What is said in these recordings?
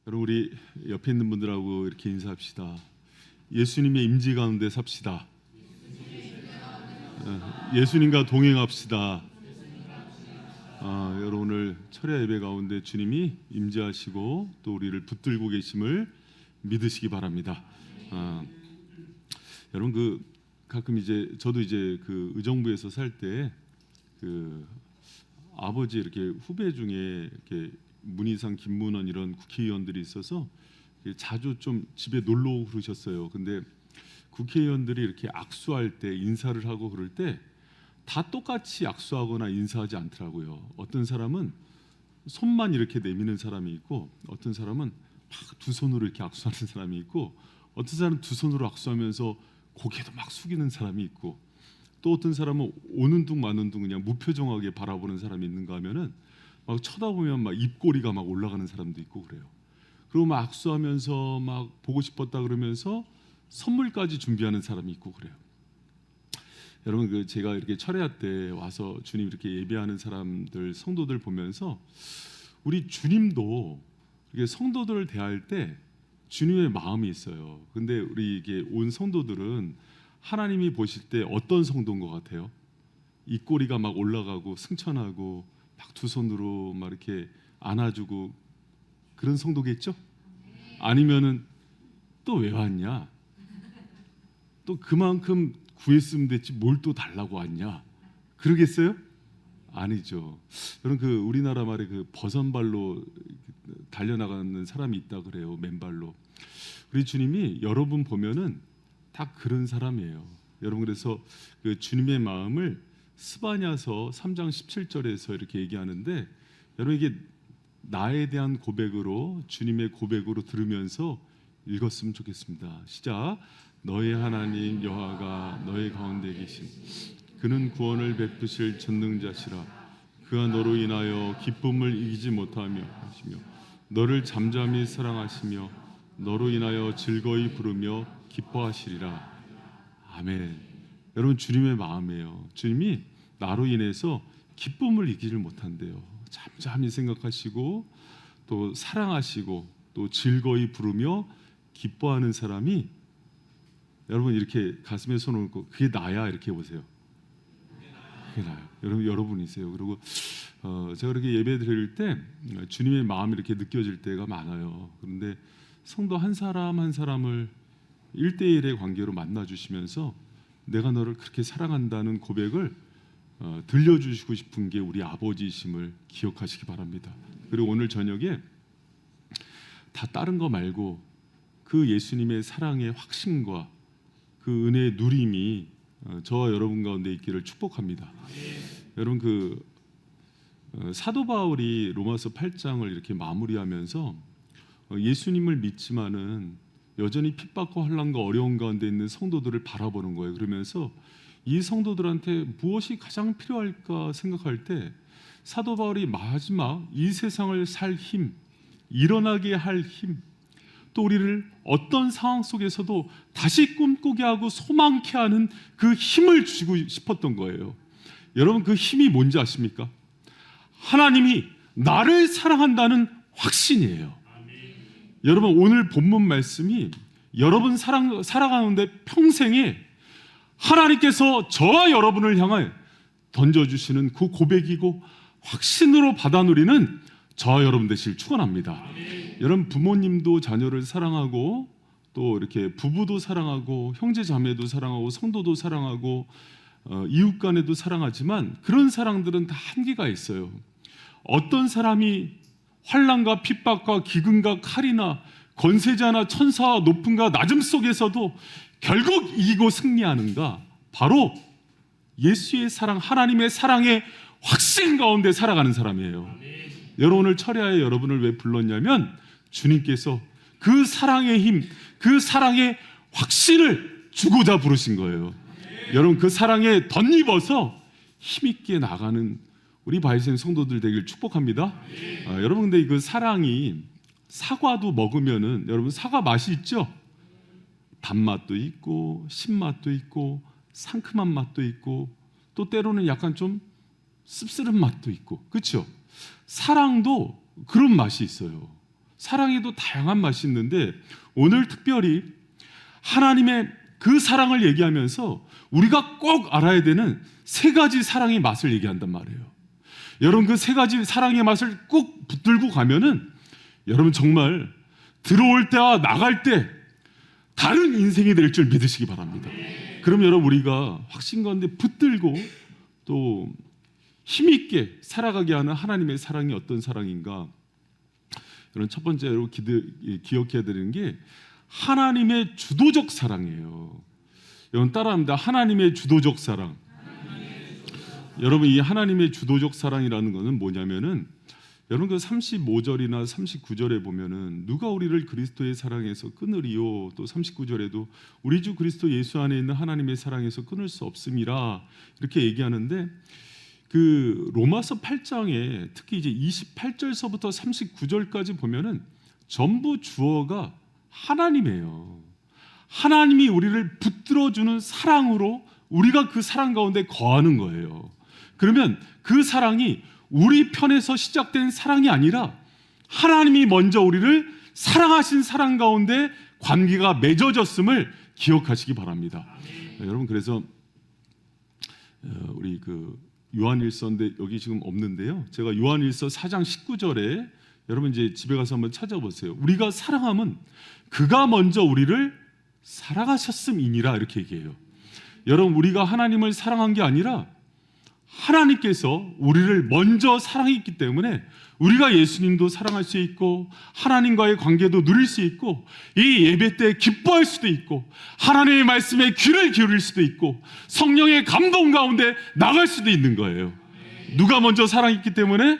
여러분, 우리 옆에 있는 분들하고 이렇게 인사합시다. 예수님의 임재 가운데 삽시다. 예수님과 동행합시다. 여러분, 오늘 철야 예배 가운데 주님이 임재하시고 또 우리를 붙들고 계심을 믿으시기 바랍니다. 여러분, 가끔 저도 그 의정부에서 살 때 아버지 이렇게 후배 중에 이렇게 문희상, 김문원 이런 국회의원들이 있어서 자주 좀 집에 놀러 오고 그러셨어요. 근데 국회의원들이 이렇게 악수할 때, 인사를 하고 그럴 때 다 똑같이 악수하거나 인사하지 않더라고요. 어떤 사람은 손만 이렇게 내미는 사람이 있고, 어떤 사람은 막 두 손으로 이렇게 악수하는 사람이 있고, 어떤 사람은 두 손으로 악수하면서 고개도 막 숙이는 사람이 있고, 또 어떤 사람은 오는 둥 마는 둥 그냥 무표정하게 바라보는 사람이 있는가 하면은 막 쳐다보면 막 입꼬리가 막 올라가는 사람도 있고 그래요. 그리고 막 악수하면서 막 보고 싶었다 그러면서 선물까지 준비하는 사람이 있고 그래요. 여러분, 제가 이렇게 철야 때 와서 주님 이렇게 예배하는 사람들, 성도들 보면서 우리 주님도 이게 성도들을 대할 때 주님의 마음이 있어요. 근데 우리 이게 온 성도들은 하나님이 보실 때 어떤 성도인 것 같아요? 입꼬리가 막 올라가고 승천하고 막 두 손으로 막 이렇게 안아주고 그런 성도겠죠? 아니면은 또 왜 왔냐? 또 그만큼 구했으면 됐지 뭘 또 달라고 왔냐? 그러겠어요? 아니죠. 여러분, 우리나라 말에 버선발로 달려나가는 사람이 있다 그래요. 맨발로. 우리 주님이 여러분 보면은 다 그런 사람이에요. 여러분, 그래서 주님의 마음을 스바냐서 3장 17절에서 이렇게 얘기하는데, 여러분 이게 나에 대한 고백으로, 주님의 고백으로 들으면서 읽었으면 좋겠습니다. 시작. 너의 하나님 여호와가 너의 가운데 계신 그는 구원을 베푸실 전능자시라. 그가 너로 인하여 기쁨을 이기지 못하며 하시며 너를 잠잠히 사랑하시며 너로 인하여 즐거이 부르며 기뻐하시리라. 아멘. 여러분, 주님의 마음이에요. 주님이 나로 인해서 기쁨을 이기질 못한대요. 잠잠히 생각하시고 또 사랑하시고 또 즐거이 부르며 기뻐하는 사람이, 여러분 이렇게 가슴에 손 얹고 그게 나야 이렇게 해보세요. 그게 나요. 여러분이세요. 그리고 제가 이렇게 예배 드릴 때 주님의 마음이 이렇게 느껴질 때가 많아요. 그런데 성도 한 사람 한 사람을 1대1의 관계로 만나주시면서 내가 너를 그렇게 사랑한다는 고백을 들려주시고 싶은 게 우리 아버지이심을 기억하시기 바랍니다. 그리고 오늘 저녁에 다 다른 거 말고 그 예수님의 사랑의 확신과 그 은혜의 누림이 저와 여러분 가운데 있기를 축복합니다. 여러분, 사도 바울이 로마서 8장을 이렇게 마무리하면서 예수님을 믿지만은 여전히 핍박과 환난과 어려운 가운데 있는 성도들을 바라보는 거예요. 그러면서 이 성도들한테 무엇이 가장 필요할까 생각할 때 사도 바울이 마지막 이 세상을 살 힘, 일어나게 할 힘, 또 우리를 어떤 상황 속에서도 다시 꿈꾸게 하고 소망케 하는 그 힘을 주고 싶었던 거예요. 여러분, 그 힘이 뭔지 아십니까? 하나님이 나를 사랑한다는 확신이에요. 여러분, 오늘 본문 말씀이 여러분 살아가는데 평생에 하나님께서 저와 여러분을 향해 던져주시는 그 고백이고 확신으로 받아 누리는 저와 여러분 되시길 축원합니다. 여러분, 부모님도 자녀를 사랑하고 또 이렇게 부부도 사랑하고 형제 자매도 사랑하고 성도도 사랑하고 이웃 간에도 사랑하지만 그런 사랑들은 다 한계가 있어요. 어떤 사람이 환난과 핍박과 기근과 칼이나 권세자나 천사와 높음과 낮음 속에서도 결국 이기고 승리하는가? 바로 예수의 사랑, 하나님의 사랑의 확신 가운데 살아가는 사람이에요. 여러분, 오늘 철야에 여러분을 왜 불렀냐면 주님께서 그 사랑의 힘, 그 사랑의 확신을 주고자 부르신 거예요. 여러분, 그 사랑에 덧입어서 힘있게 나가는 우리 바이센 성도들 되길 축복합니다. 여러분, 근데 그 사랑이 사과도 먹으면은, 여러분, 사과 맛이 있죠? 단맛도 있고 신맛도 있고 상큼한 맛도 있고 또 때로는 약간 좀 씁쓸한 맛도 있고, 그렇죠? 사랑도 그런 맛이 있어요. 사랑에도 다양한 맛이 있는데 오늘 특별히 하나님의 그 사랑을 얘기하면서 우리가 꼭 알아야 되는 세 가지 사랑의 맛을 얘기한단 말이에요. 여러분 그 세 가지 사랑의 맛을 꼭 붙들고 가면은 여러분 정말 들어올 때와 나갈 때 다른 인생이 될 줄 믿으시기 바랍니다. 그럼 여러분 우리가 확신 가운데 붙들고 또 힘있게 살아가게 하는 하나님의 사랑이 어떤 사랑인가? 여러분 첫 번째로 기억해야 되는 게 하나님의 주도적 사랑이에요. 여러분 따라합니다. 하나님의 주도적 사랑. 여러분 이 하나님의 주도적 사랑이라는 것은 뭐냐면은 여러분 그 35절이나 39절에 보면은 누가 우리를 그리스도의 사랑에서 끊으리요, 또 39절에도 우리 주 그리스도 예수 안에 있는 하나님의 사랑에서 끊을 수 없음이라 이렇게 얘기하는데 그 로마서 8장에 특히 이제 28절서부터 39절까지 보면은 전부 주어가 하나님이에요. 하나님이 우리를 붙들어주는 사랑으로 우리가 그 사랑 가운데 거하는 거예요. 그러면 그 사랑이 우리 편에서 시작된 사랑이 아니라 하나님이 먼저 우리를 사랑하신 사랑 가운데 관계가 맺어졌음을 기억하시기 바랍니다. 여러분 그래서 우리 그 요한일서인데 여기 지금 없는데요. 제가 요한일서 4장 19절에 여러분 이제 집에 가서 한번 찾아보세요. 우리가 사랑함은 그가 먼저 우리를 사랑하셨음이니라 이렇게 얘기해요. 여러분 우리가 하나님을 사랑한 게 아니라 하나님께서 우리를 먼저 사랑했기 때문에 우리가 예수님도 사랑할 수 있고 하나님과의 관계도 누릴 수 있고 이 예배 때 기뻐할 수도 있고 하나님의 말씀에 귀를 기울일 수도 있고 성령의 감동 가운데 나갈 수도 있는 거예요. 누가 먼저 사랑했기 때문에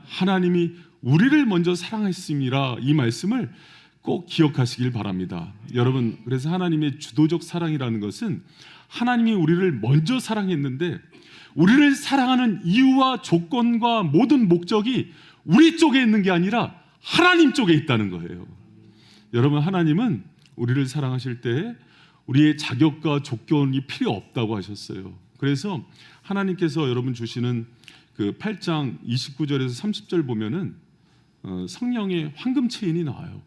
하나님이 우리를 먼저 사랑했음이라 이 말씀을 꼭 기억하시길 바랍니다. 여러분 그래서 하나님의 주도적 사랑이라는 것은 하나님이 우리를 먼저 사랑했는데 우리를 사랑하는 이유와 조건과 모든 목적이 우리 쪽에 있는 게 아니라 하나님 쪽에 있다는 거예요. 여러분 하나님은 우리를 사랑하실 때 우리의 자격과 조건이 필요 없다고 하셨어요. 그래서 하나님께서 여러분 주시는 그 8장 29절에서 30절 보면은 성령의 황금 체인이 나와요.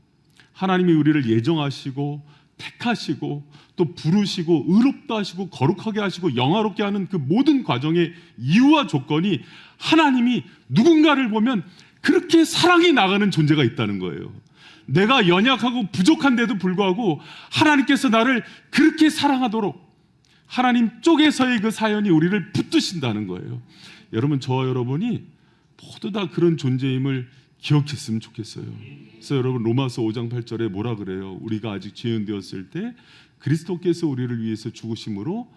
하나님이 우리를 예정하시고 택하시고 또 부르시고 의롭다 하시고 거룩하게 하시고 영화롭게 하는 그 모든 과정의 이유와 조건이 하나님이 누군가를 보면 그렇게 사랑이 나가는 존재가 있다는 거예요. 내가 연약하고 부족한데도 불구하고 하나님께서 나를 그렇게 사랑하도록 하나님 쪽에서의 그 사연이 우리를 붙드신다는 거예요. 여러분 저와 여러분이 모두 다 그런 존재임을 기억했으면 좋겠어요. 그래서 여러분 로마서 5장 8절에 뭐라 그래요? 우리가 아직 죄인 되었을 때 그리스도께서 우리를 위해서 죽으심으로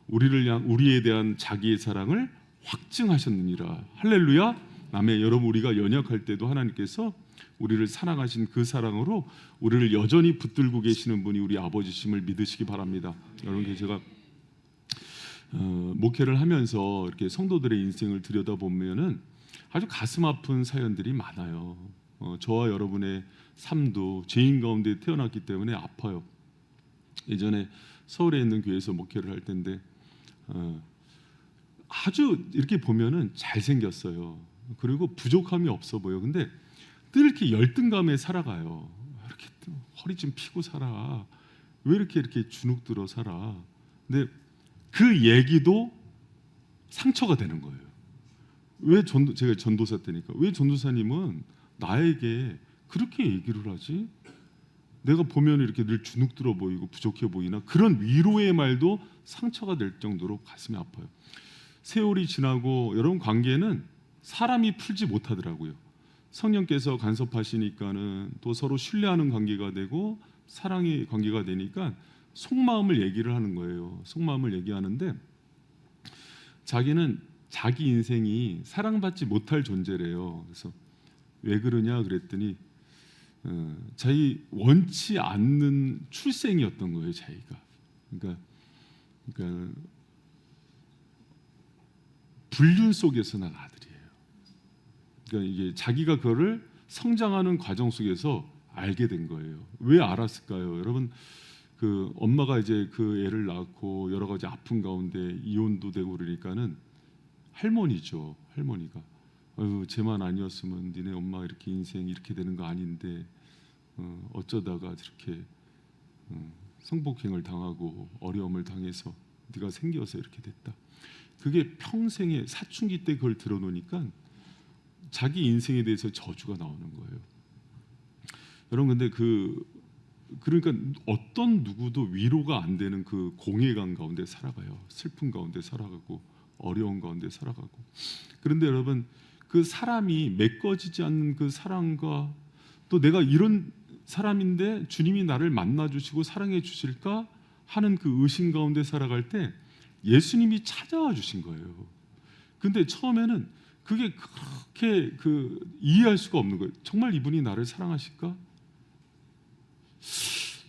우리에 대한 자기의 사랑을 확증하셨느니라. 할렐루야. 아멘. 여러분 우리가 연약할 때도 하나님께서 우리를 사랑하신 그 사랑으로 우리를 여전히 붙들고 계시는 분이 우리 아버지심을 믿으시기 바랍니다. 여러분 제가 목회를 하면서 이렇게 성도들의 인생을 들여다보면은 아주 가슴 아픈 사연들이 많아요. 저와 여러분의 삶도 죄인 가운데 태어났기 때문에 아파요. 예전에 서울에 있는 교회에서 목회를 할 때인데 아주 이렇게 보면은 잘생겼어요. 그리고 부족함이 없어 보여. 근데 늘 이렇게 열등감에 살아가요. 이렇게 허리 좀 피고 살아. 왜 이렇게 주눅들어 살아. 근데 그 얘기도 상처가 되는 거예요. 왜 제가 전도사 때니까 왜 전도사님은 나에게 그렇게 얘기를 하지? 내가 보면 이렇게 늘 주눅들어 보이고 부족해 보이나? 그런 위로의 말도 상처가 될 정도로 가슴이 아파요. 세월이 지나고 여러분 관계는 사람이 풀지 못하더라고요. 성령께서 간섭하시니까는 또 서로 신뢰하는 관계가 되고 사랑의 관계가 되니까 속마음을 얘기를 하는 거예요. 속마음을 얘기하는데 자기는 자기 인생이 사랑받지 못할 존재래요. 그래서 왜 그러냐 그랬더니 자기 원치 않는 출생이었던 거예요. 자기가 그러니까 불륜 속에서 난 아들이에요. 그러니까 이게 자기가 그거를 성장하는 과정 속에서 알게 된 거예요. 왜 알았을까요? 여러분 그 엄마가 이제 그 애를 낳고 여러 가지 아픈 가운데 이혼도 되고 그러니까는 할머니죠. 할머니가 아유 쟤만 아니었으면 니네 엄마 이렇게 인생 이렇게 되는 거 아닌데 어쩌다가 저렇게 성폭행을 당하고 어려움을 당해서 네가 생겨서 이렇게 됐다. 그게 평생의 사춘기 때 그걸 들어놓으니까 자기 인생에 대해서 저주가 나오는 거예요. 여러분 근데 그러니까 어떤 누구도 위로가 안 되는 그 공회강 가운데 살아가요. 슬픔 가운데 살아가고 어려운 가운데 살아가고. 그런데 여러분 그 사람이 맺어지지 않는 그 사랑과 또 내가 이런 사람인데 주님이 나를 만나 주시고 사랑해 주실까 하는 그 의심 가운데 살아갈 때 예수님이 찾아와 주신 거예요. 근데 처음에는 그게 그렇게 이해할 수가 없는 거예요. 정말 이분이 나를 사랑하실까?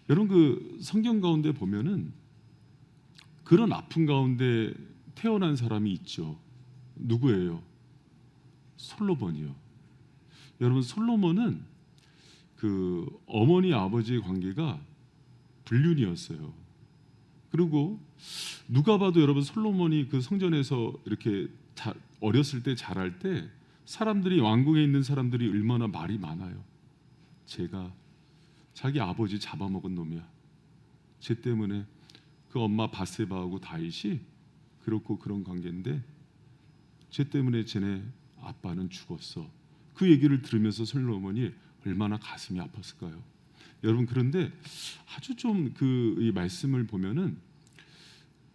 여러분 그 성경 가운데 보면은 그런 아픔 가운데 태어난 사람이 있죠. 누구예요? 솔로몬이요. 여러분 솔로몬은 그 어머니 아버지의 관계가 불륜이었어요. 그리고 누가 봐도 여러분 솔로몬이 그 성전에서 이렇게 어렸을 때 자랄 때 사람들이 왕궁에 있는 사람들이 얼마나 말이 많아요. 제가 자기 아버지 잡아먹은 놈이야. 쟤 때문에 그 엄마 바세바하고 다윗이 그렇고 그런 관계인데 쟤 때문에 쟤네 아빠는 죽었어. 그 얘기를 들으면서 솔로몬이 얼마나 가슴이 아팠을까요? 여러분 그런데 아주 좀 이 말씀을 보면은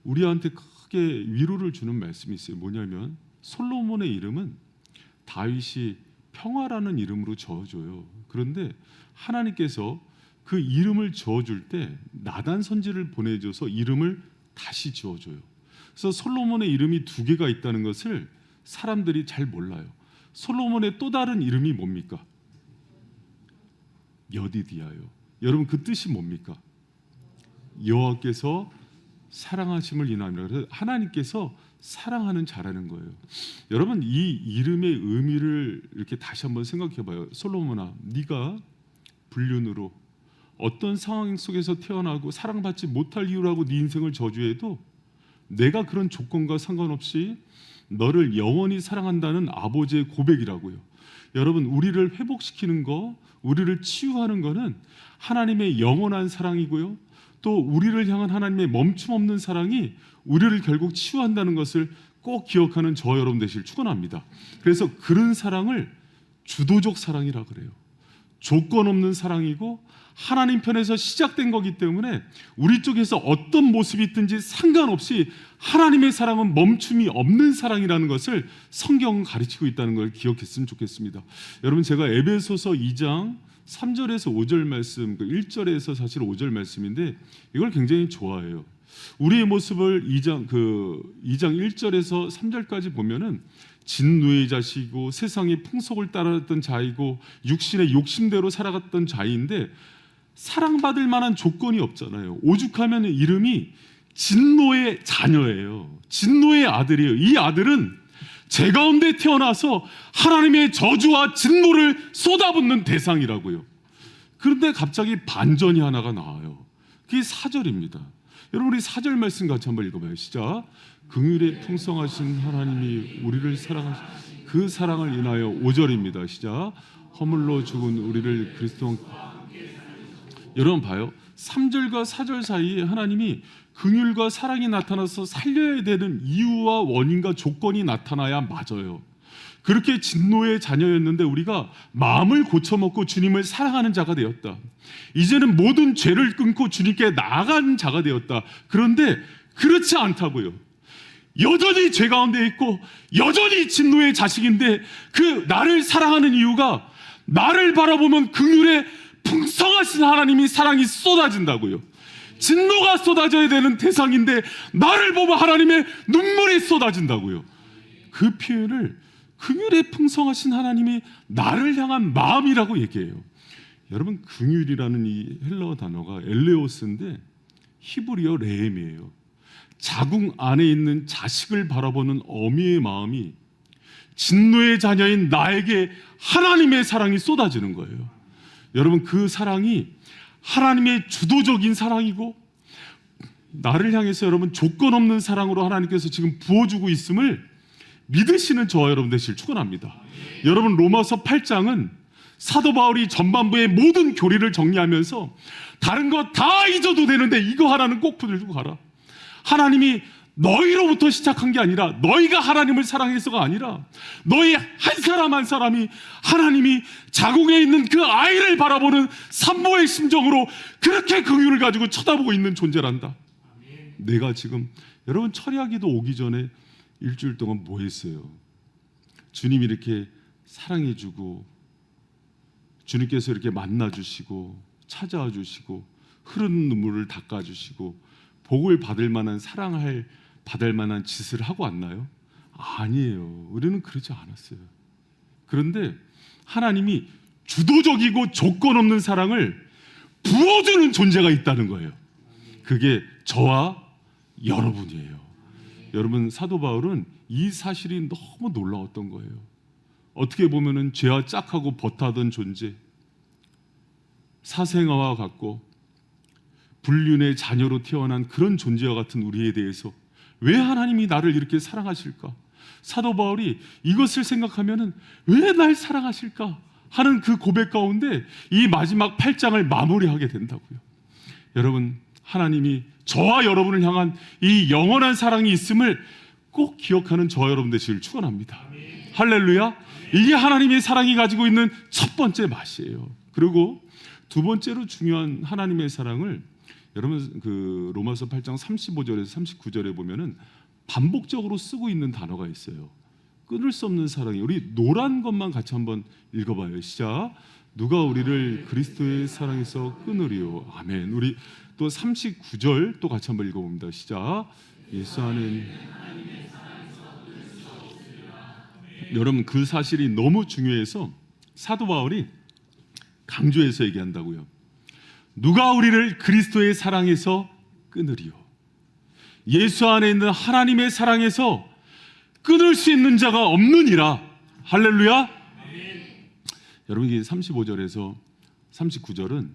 우리한테 크게 위로를 주는 말씀이 있어요. 뭐냐면 솔로몬의 이름은 다윗이 평화라는 이름으로 지어줘요. 그런데 하나님께서 그 이름을 지어줄 때 나단 선지를 보내줘서 이름을 다시 지어줘요. 그래서 솔로몬의 이름이 두 개가 있다는 것을 사람들이 잘 몰라요. 솔로몬의 또 다른 이름이 뭡니까? 여디디아요. 여러분 그 뜻이 뭡니까? 여호와께서 사랑하심을 인함이라. 그래서 하나님께서 사랑하는 자라는 거예요. 여러분 이 이름의 의미를 이렇게 다시 한번 생각해봐요. 솔로몬아, 네가 불륜으로 어떤 상황 속에서 태어나고 사랑받지 못할 이유라고 네 인생을 저주해도 내가 그런 조건과 상관없이 너를 영원히 사랑한다는 아버지의 고백이라고요. 여러분 우리를 회복시키는 거, 우리를 치유하는 거는 하나님의 영원한 사랑이고요. 또 우리를 향한 하나님의 멈춤 없는 사랑이 우리를 결국 치유한다는 것을 꼭 기억하는 저 여러분 되시길 축원합니다. 그래서 그런 사랑을 주도적 사랑이라 그래요. 조건 없는 사랑이고 하나님 편에서 시작된 거기 때문에 우리 쪽에서 어떤 모습이 있든지 상관없이 하나님의 사랑은 멈춤이 없는 사랑이라는 것을 성경은 가르치고 있다는 걸 기억했으면 좋겠습니다. 여러분 제가 에베소서 2장 3절에서 5절 말씀, 1절에서 사실 5절 말씀인데 이걸 굉장히 좋아해요. 우리의 모습을 2장 1절에서 3절까지 보면은 진노의 자식이고 세상의 풍속을 따랐던 자이고 육신의 욕심대로 살아갔던 자인데 사랑받을 만한 조건이 없잖아요. 오죽하면 이름이 진노의 자녀예요. 진노의 아들이에요. 이 아들은 제 가운데 태어나서 하나님의 저주와 진노를 쏟아붓는 대상이라고요. 그런데 갑자기 반전이 하나가 나와요. 그게 4절입니다. 여러분 우리 4절 말씀 같이 한번 읽어봐요. 시작. 긍휼에 풍성하신 하나님이 우리를 사랑하신 그 사랑을 인하여 5절입니다. 시작. 허물로 죽은 우리를 그리스도와 여러분 봐요. 3절과 4절 사이에 하나님이 긍휼과 사랑이 나타나서 살려야 되는 이유와 원인과 조건이 나타나야 맞아요. 그렇게 진노의 자녀였는데 우리가 마음을 고쳐먹고 주님을 사랑하는 자가 되었다. 이제는 모든 죄를 끊고 주님께 나아간 자가 되었다. 그런데 그렇지 않다고요. 여전히 죄 가운데 있고 여전히 진노의 자식인데 그 나를 사랑하는 이유가 나를 바라보면 긍휼에 풍성하신 하나님이 사랑이 쏟아진다고요. 진노가 쏟아져야 되는 대상인데 나를 보면 하나님의 눈물이 쏟아진다고요. 그 표현을 긍휼에 풍성하신 하나님이 나를 향한 마음이라고 얘기해요. 여러분 긍휼이라는 이 헬라어 단어가 엘레오스인데 히브리어 레헴이에요. 자궁 안에 있는 자식을 바라보는 어미의 마음이 진노의 자녀인 나에게 하나님의 사랑이 쏟아지는 거예요. 여러분 그 사랑이 하나님의 주도적인 사랑이고 나를 향해서 여러분 조건 없는 사랑으로 하나님께서 지금 부어주고 있음을 믿으시는 저와 여러분 되시길 축원합니다. 여러분, 로마서 8장은 사도 바울이 전반부의 모든 교리를 정리하면서 다른 거 다 잊어도 되는데 이거 하나는 꼭 붙들고 가라. 하나님이 너희로부터 시작한 게 아니라, 너희가 하나님을 사랑해서가 아니라, 너희 한 사람 한 사람이 하나님이 자궁에 있는 그 아이를 바라보는 산모의 심정으로 그렇게 긍휼을 가지고 쳐다보고 있는 존재란다. 내가 지금 여러분 철야기도 오기 전에 일주일 동안 뭐 했어요? 주님이 이렇게 사랑해주고, 주님께서 이렇게 만나주시고 찾아와 주시고 흐르는 눈물을 닦아주시고 복을 받을 만한, 사랑할 받을 만한 짓을 하고 왔나요? 아니에요. 우리는 그러지 않았어요. 그런데 하나님이 주도적이고 조건 없는 사랑을 부어주는 존재가 있다는 거예요. 그게 저와 여러분이에요. 여러분, 사도 바울은 이 사실이 너무 놀라웠던 거예요. 어떻게 보면은 죄와 짝하고 버타던 존재, 사생아와 같고 불륜의 자녀로 태어난 그런 존재와 같은 우리에 대해서 왜 하나님이 나를 이렇게 사랑하실까? 사도 바울이 이것을 생각하면은 왜 날 사랑하실까 하는 그 고백 가운데 이 마지막 8장을 마무리하게 된다고요. 여러분, 하나님이 저와 여러분을 향한 이 영원한 사랑이 있음을 꼭 기억하는 저와 여러분 되시길 축원합니다. 할렐루야. 이게 하나님의 사랑이 가지고 있는 첫 번째 맛이에요. 그리고 두 번째로 중요한 하나님의 사랑을 여러분, 그 로마서 8장 35절에서 39절에 보면은 반복적으로 쓰고 있는 단어가 있어요. 끊을 수 없는 사랑이. 우리 노란 것만 같이 한번 읽어봐요. 시작. 누가 우리를 그리스도의 사랑에서 끊으리요. 아멘. 우리 또 39절 또 같이 한번 읽어봅니다. 시작. 예수 안에. 여러분, 그 사실이 너무 중요해서 사도 바울이 강조해서 얘기한다고요. 누가 우리를 그리스도의 사랑에서 끊으리요. 예수 안에 있는 하나님의 사랑에서 끊을 수 있는 자가 없느니라. 할렐루야. 여러분, 이 35절에서 39절은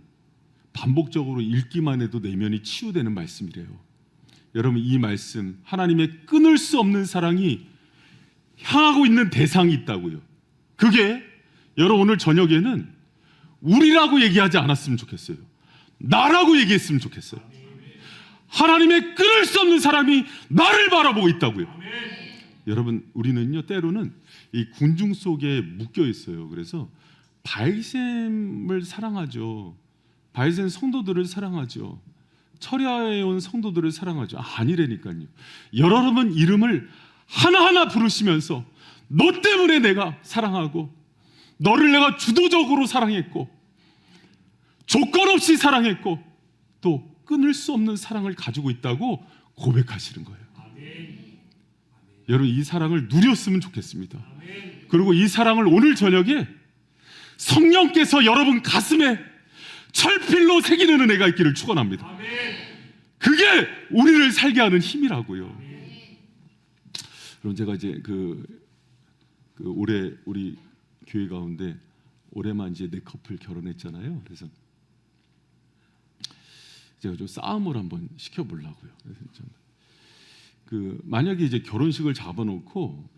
반복적으로 읽기만 해도 내면이 치유되는 말씀이래요. 여러분, 이 말씀, 하나님의 끊을 수 없는 사랑이 향하고 있는 대상이 있다고요. 그게 여러분, 오늘 저녁에는 우리라고 얘기하지 않았으면 좋겠어요. 나라고 얘기했으면 좋겠어요. 하나님의 끊을 수 없는 사람이 나를 바라보고 있다고요. 여러분, 우리는요 때로는 이 군중 속에 묶여 있어요. 그래서 바이셈을 사랑하죠. 바이셈 성도들을 사랑하죠. 철야에 온 성도들을 사랑하죠. 아니라니까요. 여러분 이름을 하나하나 부르시면서 너 때문에 내가 사랑하고, 너를 내가 주도적으로 사랑했고, 조건 없이 사랑했고, 또 끊을 수 없는 사랑을 가지고 있다고 고백하시는 거예요. 여러분, 이 사랑을 누렸으면 좋겠습니다. 그리고 이 사랑을 오늘 저녁에 성령께서 여러분 가슴에 철필로 새기는 은혜가 있기를 축원합니다. 그게 우리를 살게 하는 힘이라고요. 그럼 제가 이제 올해 우리 교회 가운데 올해만 이제 4커플 결혼했잖아요. 그래서 제가 좀 싸움을 한번 시켜보려고요. 만약에 이제 결혼식을 잡아놓고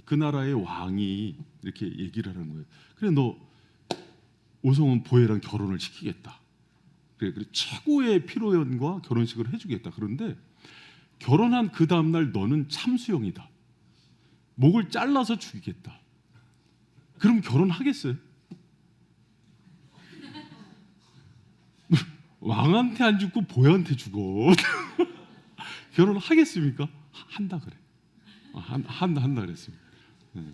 그 나라의 왕이 이렇게 얘기를 하는 거예요. 그래, 너 오성훈 보혜랑 결혼을 시키겠다. 그래 최고의 피로연과 결혼식을 해주겠다. 그런데 결혼한 그 다음날 너는 참수형이다. 목을 잘라서 죽이겠다. 그럼 결혼하겠어요? 왕한테 안 죽고 보혜한테 죽어. 결혼하겠습니까? 한다 그래. 한다 그랬습니다. 네.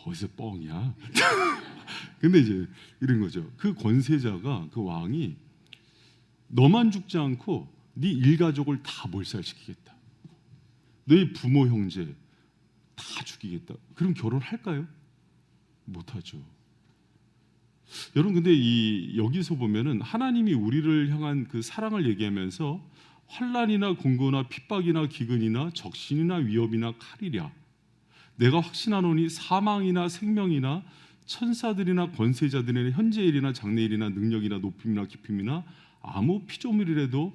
어디서 뻥이야? 근데 이제 이런 거죠. 그 권세자가, 그 왕이 너만 죽지 않고 네 일가족을 다 몰살시키겠다. 너희 부모 형제 다 죽이겠다. 그럼 결혼할까요? 못하죠. 여러분, 근데 여기서 보면은 하나님이 우리를 향한 그 사랑을 얘기하면서 환난이나 공고나 핍박이나 기근이나 적신이나 위협이나 칼이랴 내가 확신하노니 사망이나 생명이나 천사들이나 권세자들이나 현재일이나 장래일이나 능력이나 높임이나 깊임이나 아무 피조물이라도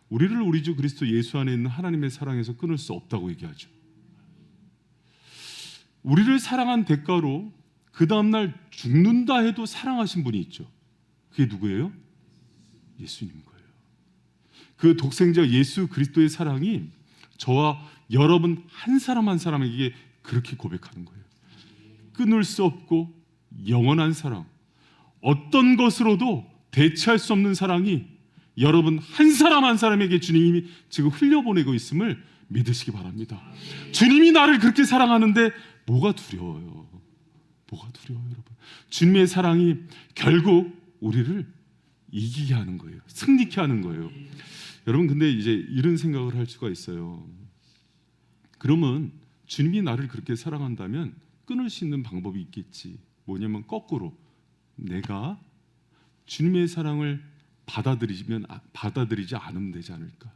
우리를 우리 주 그리스도 예수 안에 있는 하나님의 사랑에서 끊을 수 없다고 얘기하죠. 우리를 사랑한 대가로 그 다음날 죽는다 해도 사랑하신 분이 있죠. 그게 누구예요? 예수님 거예요. 그 독생자 예수 그리스도의 사랑이 저와 여러분 한 사람 한 사람에게 그렇게 고백하는 거예요. 끊을 수 없고 영원한 사랑, 어떤 것으로도 대체할 수 없는 사랑이 여러분 한 사람 한 사람에게 주님이 지금 흘려보내고 있음을 믿으시기 바랍니다. 주님이 나를 그렇게 사랑하는데 뭐가 두려워요? 뭐가 두려워요, 여러분? 주님의 사랑이 결국 우리를 이기게 하는 거예요. 승리케 하는 거예요. 여러분, 근데 이제 이런 생각을 할 수가 있어요. 그러면 주님이 나를 그렇게 사랑한다면 끊을 수 있는 방법이 있겠지. 뭐냐면 거꾸로 내가 주님의 사랑을 받아들이지 않으면 되지 않을까.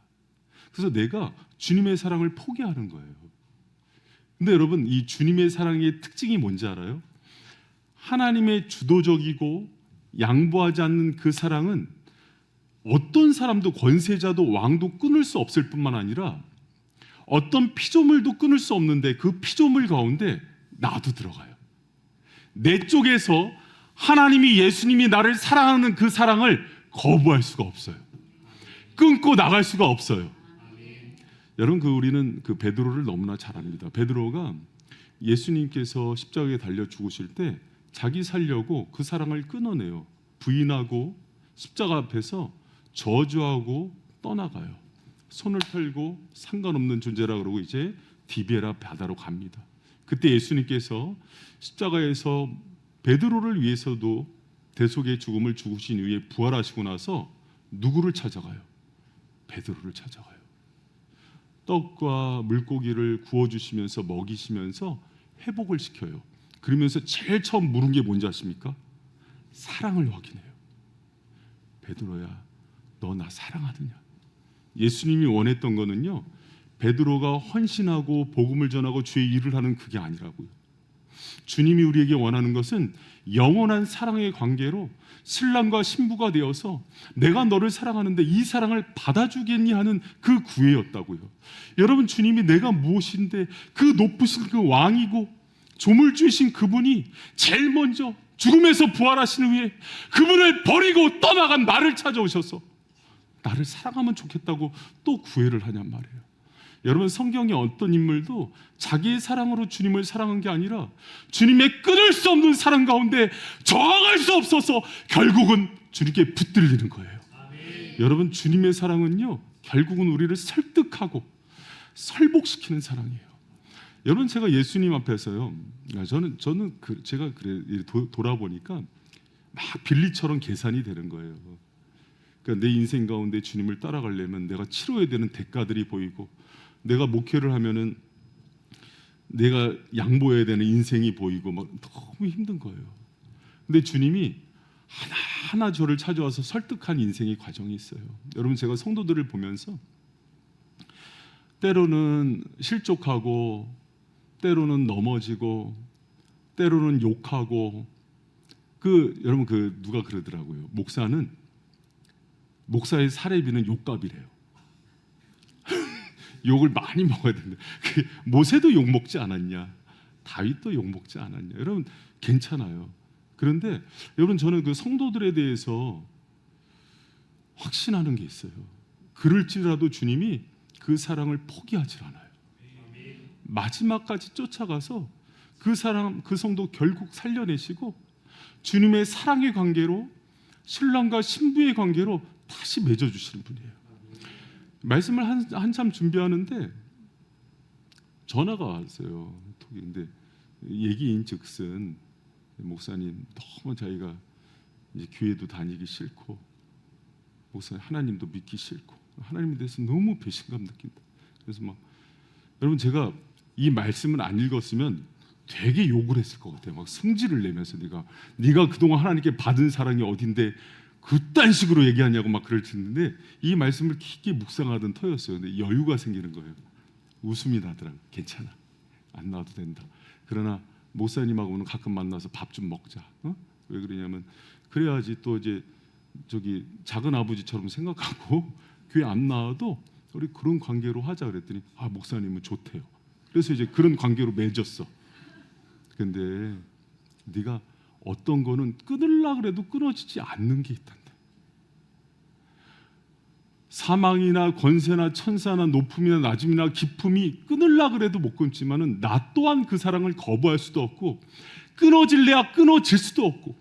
그래서 내가 주님의 사랑을 포기하는 거예요. 근데 여러분, 이 주님의 사랑의 특징이 뭔지 알아요? 하나님의 주도적이고 양보하지 않는 그 사랑은 어떤 사람도, 권세자도 왕도 끊을 수 없을 뿐만 아니라 어떤 피조물도 끊을 수 없는데 그 피조물 가운데 나도 들어가요. 내 쪽에서 하나님이, 예수님이 나를 사랑하는 그 사랑을 거부할 수가 없어요. 끊고 나갈 수가 없어요. 여러분, 우리는 그 베드로를 너무나 잘 압니다. 베드로가 예수님께서 십자가에 달려 죽으실 때 자기 살려고 그 사랑을 끊어내요. 부인하고 십자가 앞에서 저주하고 떠나가요. 손을 털고 상관없는 존재라 그러고 이제 디베라 바다로 갑니다. 그때 예수님께서 십자가에서 베드로를 위해서도 대속의 죽음을 죽으신 이후에 부활하시고 나서 누구를 찾아가요? 베드로를 찾아가요. 떡과 물고기를 구워주시면서 먹이시면서 회복을 시켜요. 그러면서 제일 처음 물은 게 뭔지 아십니까? 사랑을 확인해요. 베드로야, 너 나 사랑하느냐? 예수님이 원했던 거는요, 베드로가 헌신하고 복음을 전하고 주의 일을 하는 그게 아니라고요. 주님이 우리에게 원하는 것은 영원한 사랑의 관계로 신랑과 신부가 되어서 내가 너를 사랑하는데 이 사랑을 받아주겠니 하는 그 구애였다고요. 여러분, 주님이 내가 무엇인데 그 높으신 그 왕이고 조물주이신 그분이 제일 먼저 죽음에서 부활하신 후에 그분을 버리고 떠나간 나를 찾아오셔서 나를 사랑하면 좋겠다고 또 구애를 하냔 말이에요. 여러분, 성경의 어떤 인물도 자기의 사랑으로 주님을 사랑한 게 아니라 주님의 끊을 수 없는 사랑 가운데 저항할 수 없어서 결국은 주님께 붙들리는 거예요. 아멘. 여러분, 주님의 사랑은요, 결국은 우리를 설득하고 설복시키는 사랑이에요. 여러분, 제가 예수님 앞에서요, 저는 제가 돌아보니까 막 빌리처럼 계산이 되는 거예요. 그러니까 내 인생 가운데 주님을 따라가려면 내가 치러야 되는 대가들이 보이고, 내가 목회를 하면은 내가 양보해야 되는 인생이 보이고 막 너무 힘든 거예요. 근데 주님이 하나하나 저를 찾아와서 설득한 인생의 과정이 있어요. 여러분, 제가 성도들을 보면서 때로는 실족하고, 때로는 넘어지고, 때로는 욕하고, 여러분, 누가 그러더라고요. 목사의 사례비는 욕값이래요. 욕을 많이 먹어야 된다. 모세도 욕 먹지 않았냐? 다윗도 욕 먹지 않았냐? 여러분, 괜찮아요. 그런데 여러분, 저는 그 성도들에 대해서 확신하는 게 있어요. 그럴지라도 주님이 그 사랑을 포기하지 않아요. 마지막까지 쫓아가서 그 사람, 그 성도 결국 살려내시고 주님의 사랑의 관계로, 신랑과 신부의 관계로 다시 맺어주시는 분이에요. 말씀을 한참 준비하는데 전화가 왔어요. 근데 얘기인즉슨 목사님, 너무 자기가 이제 교회도 다니기 싫고, 목사님 하나님도 믿기 싫고, 하나님에 대해서 너무 배신감 느낀다. 그래서 막, 여러분, 제가 이 말씀을 안 읽었으면 되게 욕을 했을 것 같아요. 막 승질을 내면서 네가 그동안 하나님께 받은 사랑이 어딘데 그딴 식으로 얘기하냐고 막 그럴 텐데, 이 말씀을 깊게 묵상하던 터였어요. 근데 여유가 생기는 거예요. 웃음이 나더라고요. 괜찮아, 안 나와도 된다. 그러나 목사님하고는 가끔 만나서 밥 좀 먹자. 왜 그러냐면 그래야지 또 이제 작은 아버지처럼 생각하고 교회 안 나와도 우리 그런 관계로 하자 그랬더니 목사님은 좋대요. 그래서 이제 그런 관계로 맺었어. 근데 네가 어떤 거는 끊으려고 그래도 끊어지지 않는 게 있단다. 사망이나 권세나 천사나 높음이나 낮음이나 기품이 끊으려고 그래도 못 끊지만은 나 또한 그 사랑을 거부할 수도 없고, 끊어질래야 끊어질 수도 없고,